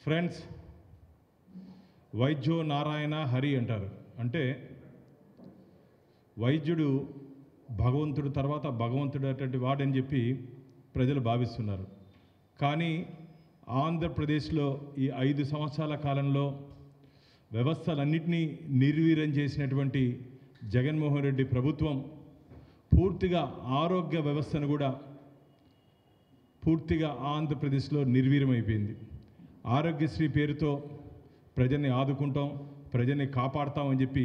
Friends, వైద్యో Narayana Hari అంటారు. అంటే వైద్యుడు భగవంతుడు తర్వాత భగవంతుడు అటువంటి వాడని చెప్పి ప్రజలు భావిస్తున్నారు. కానీ ఆంధ్రప్రదేశ్లో ఈ 5 సంవత్సరాల కాలంలో వ్యవస్థలన్నింటినీ నిర్వీర్యం చేసినటువంటి జగన్మోహన్ రెడ్డి ప్రభుత్వం పూర్తిగా ఆరోగ్య వ్యవస్థను కూడా పూర్తిగా ఆంధ్రప్రదేశ్లో నిర్వీర్యమైపోయింది. ఆరోగ్యశ్రీ పేరుతో ప్రజల్ని ఆదుకుంటాం, ప్రజల్ని కాపాడుతామని చెప్పి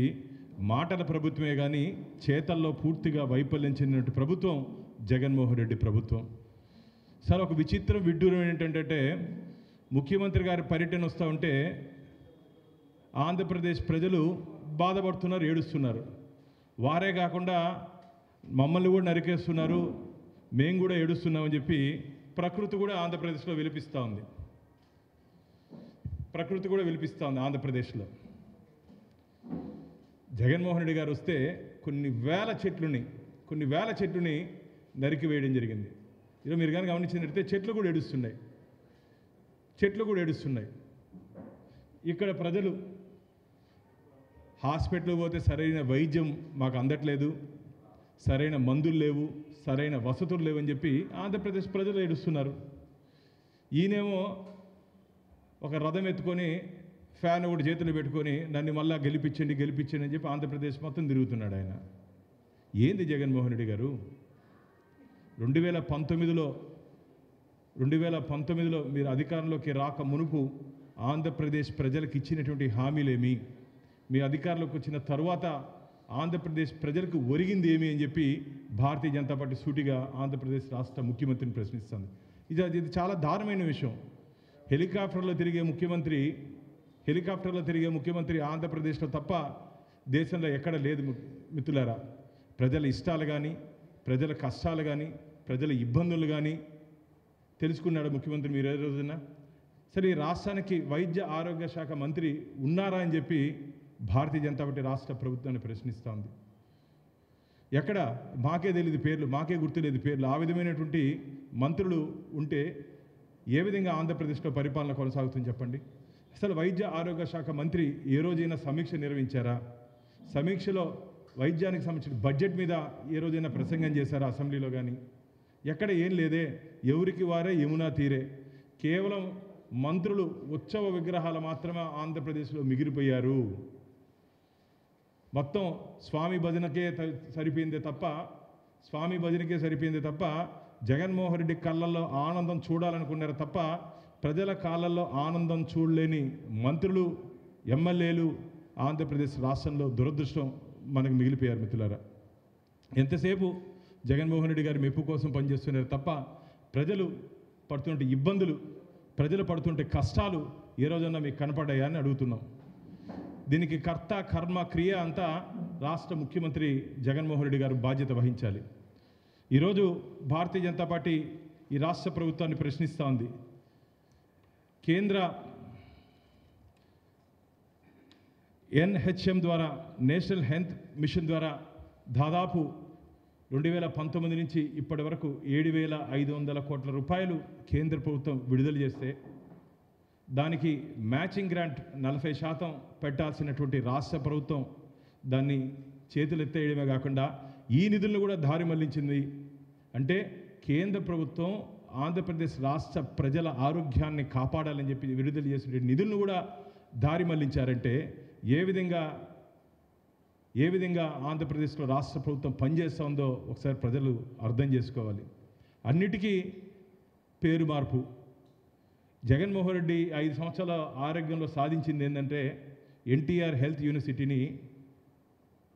మాటల ప్రభుత్వమే కానీ చేతల్లో పూర్తిగా వైఫల్యం చెందినటువంటి ప్రభుత్వం జగన్మోహన్ రెడ్డి ప్రభుత్వం. సార్, ఒక విచిత్రం విడ్డూరం ఏంటంటే ముఖ్యమంత్రి గారి పర్యటన వస్తూ ఉంటే ఆంధ్రప్రదేశ్ ప్రజలు బాధపడుతున్నారు, ఏడుస్తున్నారు. వారే కాకుండా మమ్మల్ని కూడా నరికేస్తున్నారు, మేము కూడా ఏడుస్తున్నామని చెప్పి ప్రకృతి కూడా ఆంధ్రప్రదేశ్లో విలిపిస్తూ ఉంది. ఆంధ్రప్రదేశ్లో జగన్మోహన్ రెడ్డి గారు వస్తే కొన్ని వేల చెట్లుని నరికివేయడం జరిగింది. ఈరోజు మీరు కానీ గమనించినట్లయితే చెట్లు కూడా ఏడుస్తున్నాయి. ఇక్కడ ప్రజలు హాస్పిటల్ పోతే సరైన వైద్యం మాకు అందట్లేదు, సరైన మందులు లేవు, సరైన వసతులు లేవని చెప్పి ఆంధ్రప్రదేశ్ ప్రజలు ఏడుస్తున్నారు. ఈయనేమో ఒక రథం ఎత్తుకొని ఫ్యాన్ ఒకటి చేతులు పెట్టుకొని నన్ను మళ్ళా గెలిపించండి అని చెప్పి ఆంధ్రప్రదేశ్ మొత్తం తిరుగుతున్నాడు ఆయన. ఏంది జగన్మోహన్ రెడ్డి గారు? 2019లో మీరు అధికారంలోకి రాక మునుపు ఆంధ్రప్రదేశ్ ప్రజలకు ఇచ్చినటువంటి హామీలేమి, మీ అధికారంలోకి వచ్చిన తర్వాత ఆంధ్రప్రదేశ్ ప్రజలకు ఒరిగింది ఏమి అని చెప్పి భారతీయ జనతా పార్టీ సూటిగా ఆంధ్రప్రదేశ్ రాష్ట్ర ముఖ్యమంత్రిని ప్రశ్నిస్తుంది. ఇది చాలా దారుణమైన విషయం. హెలికాప్టర్లో తిరిగే ముఖ్యమంత్రి ఆంధ్రప్రదేశ్లో తప్ప దేశంలో ఎక్కడ లేదు మిత్రులారా. ప్రజల ఇష్టాలు కానీ, ప్రజల కష్టాలు కానీ, ప్రజల ఇబ్బందులు కానీ తెలుసుకున్నాడు ముఖ్యమంత్రి మీరు ఏ రోజున? సరే, ఈ రాష్ట్రానికి వైద్య ఆరోగ్య శాఖ మంత్రి ఉన్నారా అని చెప్పి భారతీయ జనతా పార్టీ రాష్ట్ర ప్రభుత్వాన్ని ప్రశ్నిస్తూ ఉంది. ఎక్కడ మాకే తెలియదు పేర్లు, మాకే గుర్తులేదు పేర్లు. ఆ విధమైనటువంటి మంత్రులు ఉంటే ఏ విధంగా ఆంధ్రప్రదేశ్లో పరిపాలన కొనసాగుతుంది చెప్పండి? అసలు వైద్య ఆరోగ్య శాఖ మంత్రి ఏ రోజైనా సమీక్ష నిర్వహించారా? సమీక్షలో వైద్యానికి సంబంధించిన బడ్జెట్ మీద ఏ రోజైనా ప్రసంగం చేశారా అసెంబ్లీలో కానీ? ఎక్కడ ఏం లేదే. ఎవరికి వారే యమునా తీరే. కేవలం మంత్రులు ఉత్సవ విగ్రహాలు మాత్రమే ఆంధ్రప్రదేశ్లో మిగిలిపోయారు. మొత్తం స్వామి భజనకే సరిపోయిందే తప్ప జగన్మోహన్ రెడ్డి కళ్ళల్లో ఆనందం చూడాలనుకున్నారు తప్ప ప్రజల కాళ్ళల్లో ఆనందం చూడలేని మంత్రులు, ఎమ్మెల్యేలు ఆంధ్రప్రదేశ్ రాష్ట్రంలో దురదృష్టం మనకు మిగిలిపోయారు మిత్రులారా. ఎంతసేపు జగన్మోహన్ రెడ్డి గారి మెప్పు కోసం పనిచేస్తున్నారు తప్ప ప్రజలు పడుతుంటే ఇబ్బందులు, ప్రజలు పడుతుంటే కష్టాలు ఏ రోజన్నా మీకు కనపడ్డాయా అని అడుగుతున్నాం. దీనికి కర్త కర్మ క్రియ అంతా రాష్ట్ర ముఖ్యమంత్రి జగన్మోహన్ రెడ్డి గారు బాధ్యత వహించాలి. ఈరోజు భారతీయ జనతా పార్టీ ఈ రాష్ట్ర ప్రభుత్వాన్ని ప్రశ్నిస్తూ ఉంది. కేంద్ర NHM ద్వారా, నేషనల్ హెల్త్ మిషన్ ద్వారా దాదాపు 2019 నుంచి ఇప్పటి వరకు 7,500 కోట్ల రూపాయలు కేంద్ర ప్రభుత్వం విడుదల చేస్తే దానికి మ్యాచింగ్ గ్రాంట్ 40% పెట్టాల్సినటువంటి రాష్ట్ర ప్రభుత్వం దాన్ని చేతులెత్తేయడమే కాకుండా ఈ నిధులను కూడా దారి మళ్లించింది. అంటే కేంద్ర ప్రభుత్వం ఆంధ్రప్రదేశ్ రాష్ట్ర ప్రజల ఆరోగ్యాన్ని కాపాడాలని చెప్పి విడుదల చేసిన నిధులను కూడా దారి మళ్లించారంటే ఏ విధంగా ఆంధ్రప్రదేశ్లో రాష్ట్ర ప్రభుత్వం పనిచేస్తుందో ఒకసారి ప్రజలు అర్థం చేసుకోవాలి. అన్నిటికీ పేరు మార్పు. జగన్మోహన్ రెడ్డి 5 సంవత్సరాల ఆరోగ్యంలో సాధించింది ఏంటంటే NTR హెల్త్ యూనివర్సిటీని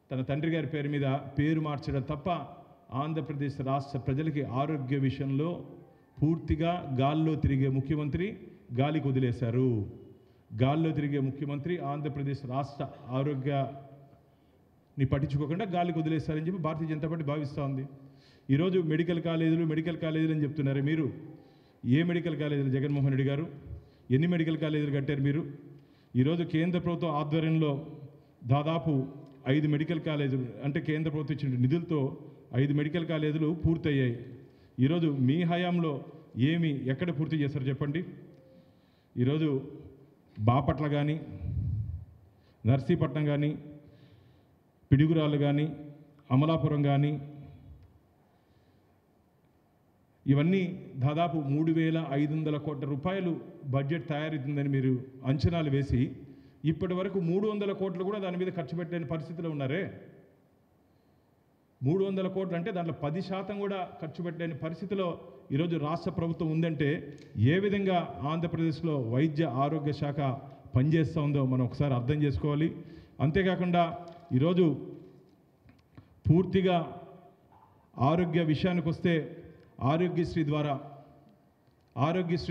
తన తండ్రి గారి పేరు మీద పేరు మార్చడం తప్ప ఆంధ్రప్రదేశ్ రాష్ట్ర ప్రజలకి ఆరోగ్య విషయంలో పూర్తిగా గాల్లో తిరిగే ముఖ్యమంత్రి గాలికి వదిలేశారు. ఆంధ్రప్రదేశ్ రాష్ట్ర ఆరోగ్యాన్ని పట్టించుకోకుండా గాలికి వదిలేశారని చెప్పి భారతీయ జనతా పార్టీ భావిస్తూ ఉంది. ఈరోజు మెడికల్ కాలేజీలు అని చెప్తున్నారు. మీరు ఏ మెడికల్ కాలేజీలు జగన్మోహన్ రెడ్డి గారు ఎన్ని మెడికల్ కాలేజీలు కట్టారు మీరు? ఈరోజు కేంద్ర ప్రభుత్వం ఆధ్వర్యంలో దాదాపు 5 మెడికల్ కాలేజీలు, అంటే కేంద్ర ప్రభుత్వం ఇచ్చిన నిధులతో 5 మెడికల్ కాలేజీలు పూర్తయ్యాయి. ఈరోజు మీ హయాంలో ఎక్కడ పూర్తి చేశారు చెప్పండి? ఈరోజు బాపట్ల కానీ, నర్సీపట్నం కానీ, పిడుగురాళ్ళు కానీ, అమలాపురం కానీ, ఇవన్నీ దాదాపు 3,500 కోట్ల రూపాయలు బడ్జెట్ తయారవుతుందని మీరు అంచనాలు వేసి ఇప్పటి వరకు 300 కోట్లు కూడా దాని మీద ఖర్చు పెట్టలేని పరిస్థితిలో ఉన్నారే. 300 కోట్లు అంటే దాంట్లో 10% కూడా ఖర్చు పెట్టలేని పరిస్థితిలో ఈరోజు రాష్ట్ర ప్రభుత్వం ఉందంటే ఏ విధంగా ఆంధ్రప్రదేశ్లో వైద్య ఆరోగ్య శాఖ పనిచేస్తూ ఉందో మనం ఒకసారి అర్థం చేసుకోవాలి. అంతేకాకుండా ఈరోజు పూర్తిగా ఆరోగ్య విషయానికి వస్తే ఆరోగ్యశ్రీ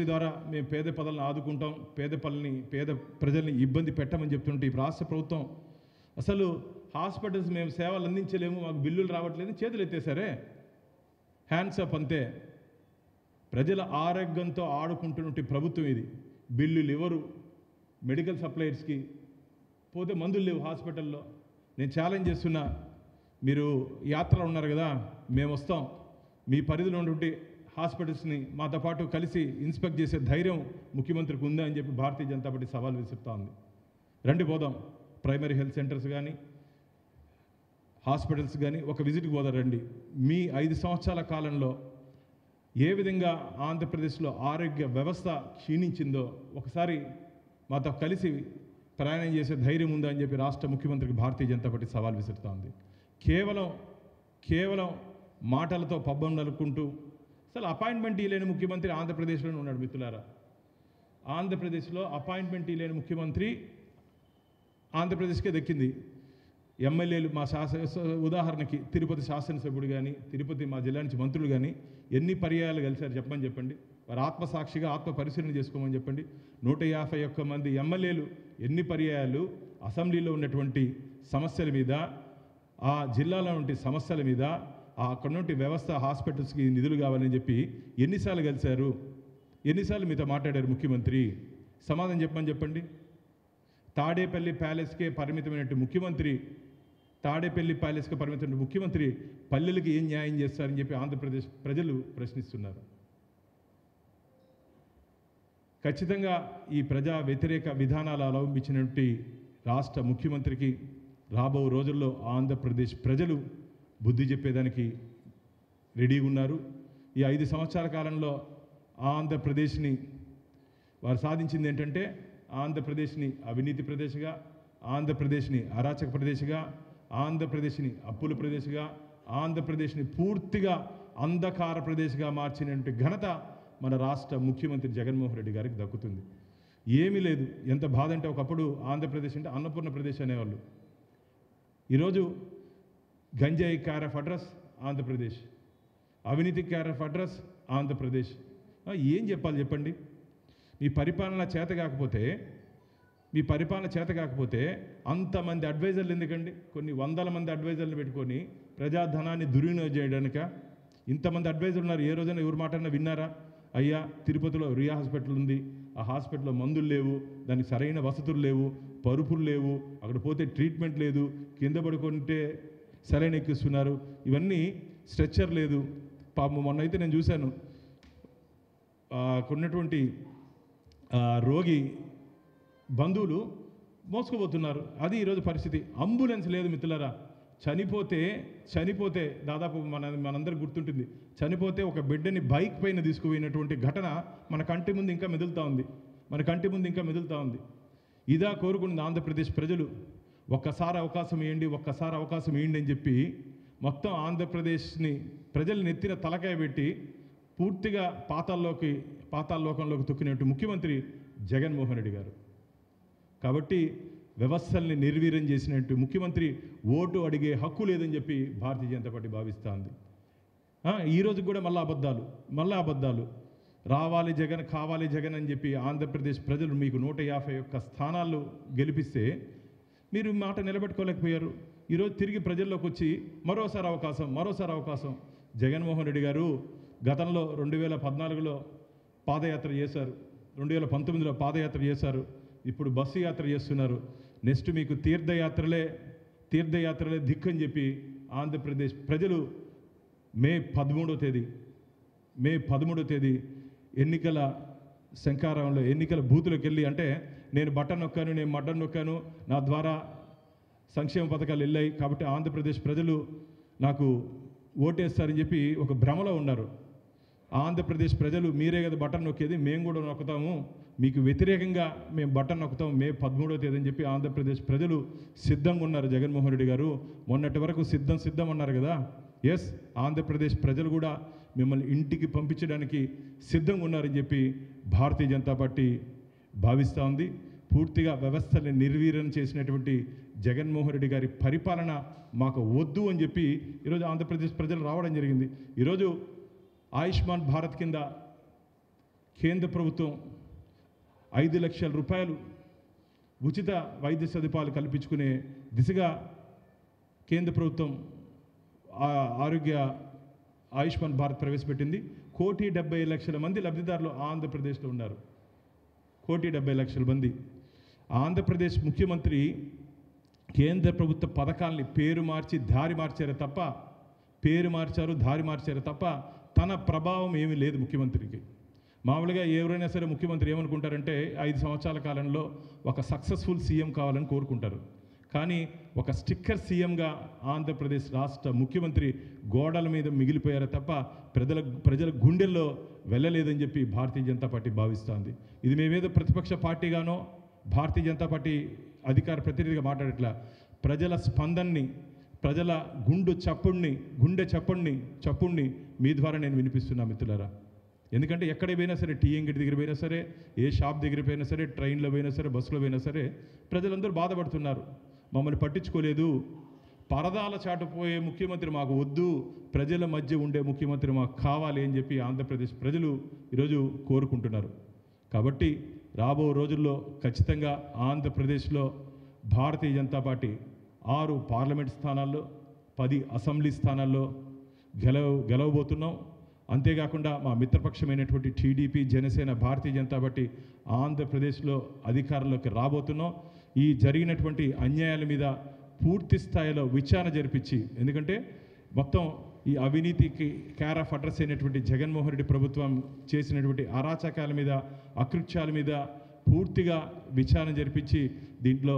ద్వారా మేము పేద ప్రజలను ఆదుకుంటాం, పేద ప్రజల్ని ఇబ్బంది పెట్టమని చెప్తుంటే ఈ రాష్ట్ర ప్రభుత్వం అసలు హాస్పిటల్స్ మేము సేవలు అందించలేము, మాకు బిల్లులు రావట్లేదు, చేతులు ఎత్తేసారే, హ్యాండ్స్ అప్ అంతే. ప్రజల ఆరోగ్యంతో ఆడుకుంటున్నట్టు ప్రభుత్వం ఇది. బిల్లులు ఎవరు, మెడికల్ సప్లయర్స్కి పోతే మందులు లేవు హాస్పిటల్లో. నేను ఛాలెంజ్ చేస్తున్నా, మీరు యాత్రలో ఉన్నారు కదా, మేము వస్తాం, మీ పరిధిలో ఉన్నటువంటి హాస్పిటల్స్ని మాతో పాటు కలిసి ఇన్స్పెక్ట్ చేసే ధైర్యం ముఖ్యమంత్రికి ఉందా అని చెప్పి భారతీయ జనతా పార్టీ సవాల్ విసురుతూ ఉంది. రండి పోదాం, ప్రైమరీ హెల్త్ సెంటర్స్ కానీ హాస్పిటల్స్ కానీ ఒక విజిట్కి పోదాం రండి. మీ 5 సంవత్సరాల కాలంలో ఏ విధంగా ఆంధ్రప్రదేశ్లో ఆరోగ్య వ్యవస్థ క్షీణించిందో ఒకసారి మాతో కలిసి ప్రయాణం చేసే ధైర్యం ఉందా అని చెప్పి రాష్ట్ర ముఖ్యమంత్రికి భారతీయ జనతా పార్టీ సవాల్ విసురుతూ ఉంది. కేవలం మాటలతో పబ్బం నలుపుకుంటూ అసలు అపాయింట్మెంట్ ఇవ్వలేని ముఖ్యమంత్రి ఆంధ్రప్రదేశ్లోనే ఉన్నాడు. మిత్రులారా, ఆంధ్రప్రదేశ్లో అపాయింట్మెంట్ ఇవ్వలేని ముఖ్యమంత్రి ఆంధ్రప్రదేశ్కే దక్కింది. ఎమ్మెల్యేలు మా ఉదాహరణకి తిరుపతి శాసనసభ్యుడు కానీ, తిరుపతి మా జిల్లా నుంచి మంత్రులు కానీ ఎన్ని పర్యాయాలు కలిశారు చెప్పండి. వారు ఆత్మసాక్షిగా ఆత్మ పరిశీలన చేసుకోమని చెప్పండి. 151 మంది ఎమ్మెల్యేలు ఎన్ని పర్యాయాలు అసెంబ్లీలో ఉన్నటువంటి సమస్యల మీద, ఆ జిల్లాలో ఉండే సమస్యల మీద, అక్కడ నుండి వ్యవస్థ హాస్పిటల్స్కి నిధులు కావాలని చెప్పి ఎన్నిసార్లు కలిశారు, ఎన్నిసార్లు మీతో మాట్లాడారు ముఖ్యమంత్రి? సమాధానం చెప్పండి. తాడేపల్లి ప్యాలెస్కే పరిమితమైనట్టు ముఖ్యమంత్రి, పల్లెలకి ఏం న్యాయం చేస్తారని చెప్పి ఆంధ్రప్రదేశ్ ప్రజలు ప్రశ్నిస్తున్నారు. ఖచ్చితంగా ఈ ప్రజా వ్యతిరేక విధానాలు అవలంబించినటువంటి రాష్ట్ర ముఖ్యమంత్రికి రాబో రోజుల్లో ఆంధ్రప్రదేశ్ ప్రజలు బుద్ధి చెప్పేదానికి రెడీగా ఉన్నారు. ఈ 5 సంవత్సరాల కాలంలో ఆంధ్రప్రదేశ్ని వారు సాధించింది ఏంటంటే ఆంధ్రప్రదేశ్ని అవినీతి ప్రదేశ్గా, ఆంధ్రప్రదేశ్ని అరాచక ప్రదేశ్గా, ఆంధ్రప్రదేశ్ని అప్పుల ప్రదేశ్గా, ఆంధ్రప్రదేశ్ని పూర్తిగా అంధకార ప్రదేశ్గా మార్చినటువంటి ఘనత మన రాష్ట్ర ముఖ్యమంత్రి జగన్మోహన్ రెడ్డి గారికి దక్కుతుంది. ఏమీ లేదు. ఎంత బాధ అంటే ఒకప్పుడు ఆంధ్రప్రదేశ్ అంటే అన్నపూర్ణ ప్రదేశ్ అనేవాళ్ళు. ఈరోజు గంజాయి కేర్ ఆఫ్ అడ్రస్ ఆంధ్రప్రదేశ్, అవినీతి కేర్ ఆఫ్ అడ్రస్ ఆంధ్రప్రదేశ్. ఏం చెప్పండి. మీ పరిపాలన చేత కాకపోతే అంతమంది అడ్వైజర్లు ఎందుకండి? కొన్ని వందల మంది అడ్వైజర్లు పెట్టుకొని ప్రజాధనాన్ని దుర్వినియోగం చేయడానిక ఇంతమంది అడ్వైజర్లు ఉన్నారు. ఏ రోజైనా ఎవరి మాటన్నా విన్నారా? అయ్యా, తిరుపతిలో రియా హాస్పిటల్ ఉంది, ఆ హాస్పిటల్లో మందులు లేవు, దానికి సరైన వసతులు లేవు, పరుపులు లేవు, అక్కడ పోతే ట్రీట్మెంట్ లేదు, కింద పడుకుంటే సెలైన్ ఎక్కిస్తున్నారు, ఇవన్నీ స్ట్రెచ్చర్ లేదు. పాపం మొన్నైతే నేను చూశాను, కొన్నటువంటి రోగి బంధువులు మోసుకుపోతున్నారు. అది ఈరోజు పరిస్థితి. అంబులెన్స్ లేదు మిత్రులారా. చనిపోతే దాదాపు మనందరికి గుర్తుంటుంది, చనిపోతే ఒక బిడ్డని బైక్ పైన తీసుకుపోయినటువంటి ఘటన మన కంటి ముందు ఇంకా మెదులుతూ ఉంది. ఇదా కోరుకున్నది ఆంధ్రప్రదేశ్ ప్రజలు. ఒక్కసారి అవకాశం ఇవ్వండి అని చెప్పి మొత్తం ఆంధ్రప్రదేశ్ని ప్రజలు నెత్తిన తలకాయ పెట్టి పూర్తిగా పాతాళలోకంలోకి తొక్కినట్టు ముఖ్యమంత్రి జగన్మోహన్ రెడ్డి గారు. కాబట్టి వ్యవస్థల్ని నిర్వీర్యం చేసినట్టు ముఖ్యమంత్రి ఓటు అడిగే హక్కు లేదని చెప్పి భారతీయ జనతా పార్టీ భావిస్తోంది. ఈరోజు కూడా మళ్ళా అబద్ధాలు రావాలి జగన్, కావాలి జగన్ అని చెప్పి ఆంధ్రప్రదేశ్ ప్రజలు మీకు 151 స్థానాలు గెలిపిస్తే మీరు మాట నిలబెట్టుకోలేకపోయారు. ఈరోజు తిరిగి ప్రజల్లోకి వచ్చి మరోసారి అవకాశం. జగన్మోహన్ రెడ్డి గారు గతంలో 2014లో పాదయాత్ర చేశారు, 2019లో పాదయాత్ర చేశారు, ఇప్పుడు బస్సు యాత్ర చేస్తున్నారు. నెక్స్ట్ మీకు తీర్థయాత్రలే దిక్కని చెప్పి ఆంధ్రప్రదేశ్ ప్రజలు మే 13వ తేదీ ఎన్నికల శంకారంలో ఎన్నికల బూతులకు వెళ్ళి అంటే నేను బటన్ నొక్కాను, నేను మటన్ నొక్కాను, నా ద్వారా సంక్షేమ పథకాలు వెళ్ళాయి కాబట్టి ఆంధ్రప్రదేశ్ ప్రజలు నాకు ఓటేస్తారని చెప్పి ఒక భ్రమలో ఉన్నారు. ఆంధ్రప్రదేశ్ ప్రజలు మీరే కదా బటన్ నొక్కేది, మేము కూడా నొక్కుతాము, మీకు వ్యతిరేకంగా మేము బటన్ నొక్కుతాం మే 13వ తేదీ అని చెప్పి ఆంధ్రప్రదేశ్ ప్రజలు సిద్ధంగా ఉన్నారు. జగన్మోహన్ రెడ్డి గారు మొన్నటి వరకు సిద్ధం అన్నారు కదా. ఎస్, ఆంధ్రప్రదేశ్ ప్రజలు కూడా మిమ్మల్ని ఇంటికి పంపించడానికి సిద్ధంగా ఉన్నారని చెప్పి భారతీయ జనతా పార్టీ భావిస్తూ ఉంది. పూర్తిగా వ్యవస్థని నిర్వీర్యం చేసినటువంటి జగన్మోహన్ రెడ్డి గారి పరిపాలన మాకు వద్దు అని చెప్పి ఈరోజు ఆంధ్రప్రదేశ్ ప్రజలు రావడం జరిగింది. ఈరోజు ఆయుష్మాన్ భారత్ కింద కేంద్ర ప్రభుత్వం 5 లక్షల రూపాయలు ఉచిత వైద్య సదుపాయాలు కల్పించుకునే దిశగా కేంద్ర ప్రభుత్వం ఆయుష్మాన్ భారత్ ప్రవేశపెట్టింది. 1,70,00,000 మంది లబ్ధిదారులు ఆంధ్రప్రదేశ్లో ఉన్నారు. 1,70,00,000 మంది. ఆంధ్రప్రదేశ్ ముఖ్యమంత్రి కేంద్ర ప్రభుత్వ పథకాల్ని పేరు మార్చారు తప్ప తన ప్రభావం ఏమీ లేదు ముఖ్యమంత్రికి. మామూలుగా ఎవరైనా సరే ముఖ్యమంత్రి ఏమనుకుంటారంటే 5 సంవత్సరాల కాలంలో ఒక సక్సెస్ఫుల్ సీఎం కావాలని కోరుకుంటారు. కానీ ఒక స్టిక్కర్ సీఎంగా ఆంధ్రప్రదేశ్ రాష్ట్ర ముఖ్యమంత్రి గోడల మీద మిగిలిపోయారు తప్ప ప్రజల గుండెల్లో వెళ్ళలేదని చెప్పి భారతీయ జనతా పార్టీ భావిస్తోంది. ఇది మేమేదో ప్రతిపక్ష పార్టీగానో భారతీయ జనతా పార్టీ అధికార ప్రతినిధిగా మాట్లాడట్లా. ప్రజల స్పందనని, ప్రజల గుండె చప్పుడిని మీ ద్వారా నేను వినిపిస్తున్నా మిత్రులారా. ఎందుకంటే ఎక్కడ పోయినా సరే, టీ అంగడి దగ్గర పోయినా సరే, ఏ షాప్ దగ్గర పోయినా సరే, ట్రైన్లో పోయినా సరే, బస్సులో పోయినా సరే ప్రజలందరూ బాధపడుతున్నారు. మమ్మల్ని పట్టించుకోలేదు, పరదాల చాటుపోయే ముఖ్యమంత్రి మాకు వద్దు, ప్రజల మధ్య ఉండే ముఖ్యమంత్రి మాకు కావాలి అని చెప్పి ఆంధ్రప్రదేశ్ ప్రజలు ఈరోజు కోరుకుంటున్నారు. కాబట్టి రాబో రోజుల్లో ఖచ్చితంగా ఆంధ్రప్రదేశ్లో భారతీయ జనతా పార్టీ 6 పార్లమెంట్ స్థానాల్లో 10 అసెంబ్లీ స్థానాల్లో గెలవబోతున్నాం. అంతేకాకుండా మా మిత్రపక్షమైనటువంటి టీడీపీ, జనసేన, భారతీయ జనతా పార్టీ ఆంధ్రప్రదేశ్లో అధికారంలోకి రాబోతున్నాం. ఈ జరిగినటువంటి అన్యాయాల మీద పూర్తి స్థాయిలో విచారణ జరిపించి, ఎందుకంటే మొత్తం ఈ అవినీతికి కేర్ ఆఫ్ అడ్రస్ అయినటువంటి జగన్మోహన్ రెడ్డి ప్రభుత్వం చేసినటువంటి అరాచకాల మీద, అకృత్యాల మీద పూర్తిగా విచారణ జరిపించి దీంట్లో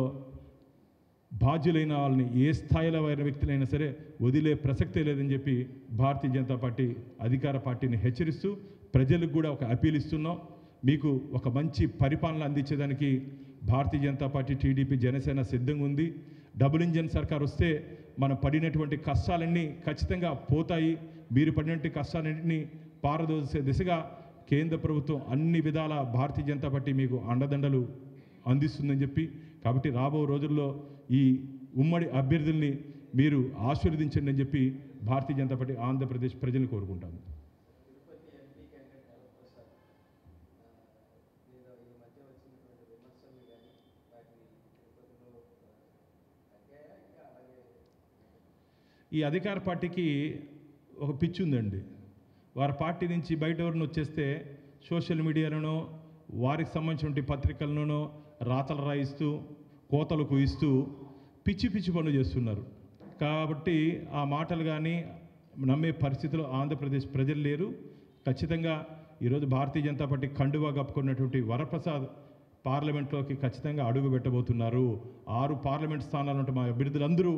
బాధ్యులైన వాళ్ళని, ఏ స్థాయిలో అయిన వ్యక్తులైనా సరే వదిలే ప్రసక్తే లేదని చెప్పి భారతీయ జనతా పార్టీ అధికార పార్టీని హెచ్చరిస్తూ ప్రజలకు కూడా ఒక అపీల్ ఇస్తున్నాం. మీకు ఒక మంచి పరిపాలన అందించేదానికి భారతీయ జనతా పార్టీ, టీడీపీ, జనసేన సిద్ధంగా ఉంది. డబుల్ ఇంజన్ సర్కార్ వస్తే మనం పడినటువంటి కష్టాలన్నీ ఖచ్చితంగా పోతాయి. మీరు పడినటువంటి కష్టాలన్నింటినీ పారదోసే దిశగా కేంద్ర ప్రభుత్వం అన్ని విధాల భారతీయ జనతా పార్టీ మీకు అండదండలు అందిస్తుందని చెప్పి, కాబట్టి రాబో రోజుల్లో ఈ ఉమ్మడి అభ్యర్థుల్ని మీరు ఆశీర్వదించండి అని చెప్పి భారతీయ జనతా పార్టీ ఆంధ్రప్రదేశ్ ప్రజలను కోరుకుంటాను. ఈ అధికార పార్టీకి ఒక పిచ్చి ఉందండి. వారి పార్టీ నుంచి బయట ఎవరిని వచ్చేస్తే సోషల్ మీడియాలోనో వారికి సంబంధించిన పత్రికలలోనో రాతలు రాయిస్తూ, కోతలు కుయిస్తూ పిచ్చి పనులు చేస్తున్నారు. కాబట్టి ఆ మాటలు కానీ నమ్మే పరిస్థితిలో ఆంధ్రప్రదేశ్ ప్రజలు లేరు. ఖచ్చితంగా ఈరోజు భారతీయ జనతా పార్టీ కండువా కప్పుకున్నటువంటి వరప్రసాద్ పార్లమెంట్లోకి ఖచ్చితంగా అడుగు పెట్టబోతున్నారు. 6 పార్లమెంట్ స్థానాలు ఉంటే మా అభ్యర్థులందరూ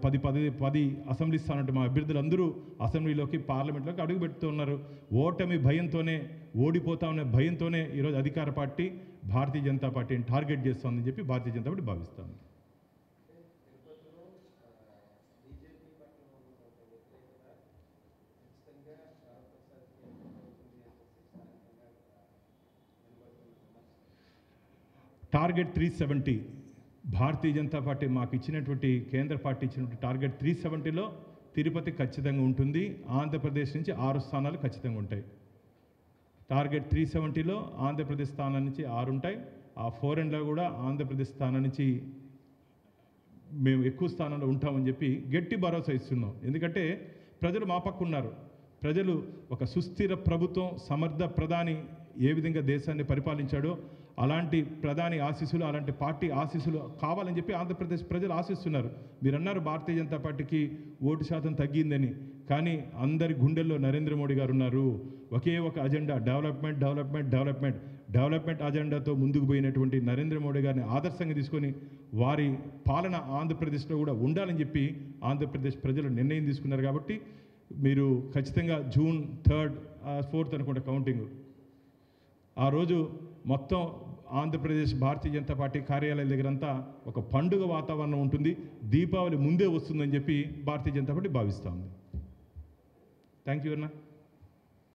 10 అసెంబ్లీ స్థానాలు మా అభ్యర్థులందరూ అసెంబ్లీలోకి, పార్లమెంట్లోకి అడుగు పెడుతున్నారు. ఓటమి భయంతోనే, ఓడిపోతామనే భయంతోనే ఈరోజు అధికార పార్టీ భారతీయ జనతా పార్టీని టార్గెట్ చేస్తుందని చెప్పి భారతీయ జనతా పార్టీ భావిస్తాను. టార్గెట్ 370 భారతీయ జనతా పార్టీ మాకు ఇచ్చినటువంటి, కేంద్ర పార్టీ ఇచ్చినటువంటి టార్గెట్ 370లో తిరుపతి ఖచ్చితంగా ఉంటుంది. ఆంధ్రప్రదేశ్ నుంచి 6 స్థానాలు ఖచ్చితంగా ఉంటాయి. టార్గెట్ 370లో ఆంధ్రప్రదేశ్ స్థానం నుంచి 6 ఉంటాయి. ఆ 400లో కూడా ఆంధ్రప్రదేశ్ స్థానం నుంచి మేము ఎక్కువ స్థానంలో ఉంటామని చెప్పి గట్టి భరోసా ఇస్తున్నాం. ఎందుకంటే ప్రజలు మా పక్క ఉన్నారు. ప్రజలు ఒక సుస్థిర ప్రభుత్వం, సమర్థ ప్రధాని ఏ విధంగా దేశాన్ని పరిపాలించాడో అలాంటి ప్రధాని ఆశీస్సులు, అలాంటి పార్టీ ఆశీస్సులు కావాలని చెప్పి ఆంధ్రప్రదేశ్ ప్రజలు ఆశిస్తున్నారు. మీరు అన్నారు భారతీయ జనతా పార్టీకి ఓటు శాతం తగ్గిందని, కానీ అందరి గుండెల్లో నరేంద్ర మోడీ గారు ఉన్నారు. ఒకే ఒక agenda, development development development development అజెండాతో ముందుకు పోయినటువంటి నరేంద్ర మోడీ గారిని ఆదర్శంగా తీసుకొని వారి పాలన ఆంధ్రప్రదేశ్లో కూడా ఉండాలని చెప్పి ఆంధ్రప్రదేశ్ ప్రజలు నిర్ణయం తీసుకున్నారు. కాబట్టి మీరు ఖచ్చితంగా జూన్ 3rd 4th అనుకుంటా కౌంటింగ్, ఆ రోజు మొత్తం ఆంధ్రప్రదేశ్ భారతీయ జనతా పార్టీ కార్యాలయాల దగ్గరంతా ఒక పండుగ వాతావరణం ఉంటుంది. దీపావళి ముందే వస్తుందని చెప్పి భారతీయ జనతా పార్టీ భావిస్తూ ఉంది. థ్యాంక్ యూ అన్న.